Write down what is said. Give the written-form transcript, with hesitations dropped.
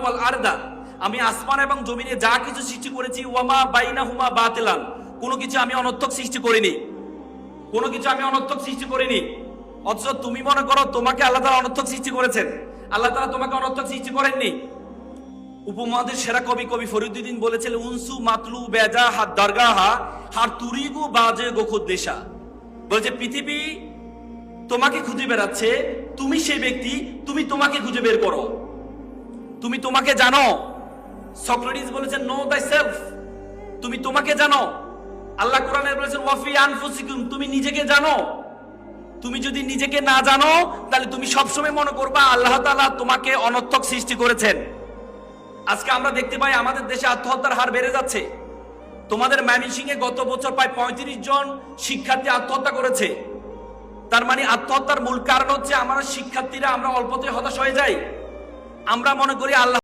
ওয়াল আরদা, আমি আসমান এবং জমিনে যা কিছু সৃষ্টি করেছি, ওয়ামা বাইনাহুমা বাতিলান, কোনো কিছু আমি অনর্থক সৃষ্টি করিনি, কোনো কিছু আমি অনর্থক সৃষ্টি করিনি। অথচ তুমি মনে করো তোমাকে আল্লাহ তাআলা অনর্থক সৃষ্টি করেছেন। আল্লাহ তাআলা তোমাকে অনর্থক সৃষ্টি করেননি। উপমহাদেশের সেরা কবি ফরিদুদ্দীন বলেছিলেন, উনসু মাতলু বেজা হাত দরগাহা হার তুরিগু বাজে গোখুদ্দেশা। বলছে পৃথিবী তোমাকে খুঁজে বেড়াচ্ছে, তুমি সেই ব্যক্তি, তুমি তোমাকে খুঁজে বের করো, তুমি তোমাকে জানো। সক্রেটিস বলেছেন নো দাই সেলফ, তুমি তোমাকে জানো। আল্লাহ কোরআনে বলেছেন ওয়াফি আনফুসিকুম, তুমি নিজেকে জানো। তুমি যদি নিজেকে না জানো তাহলে তুমি সবসময় মনে করবা আল্লাহ তাআলা তোমাকে অনর্থক সৃষ্টি করেছেন। আজকে আমরা দেখতে পাই আমাদের দেশে আত্মহত্যার হার বেড়ে যাচ্ছে। তোমাদের ময়মনসিংহে গত বছর প্রায় 35 জন শিক্ষার্থী আত্মহত্যা করেছে। তার মানে আত্মহত্যার মূল কারণ হচ্ছে আমরা শিক্ষার্থীরা আমরা অল্পতে হতাশ হয়ে যাই। আমরা মনে করি আল্লাহ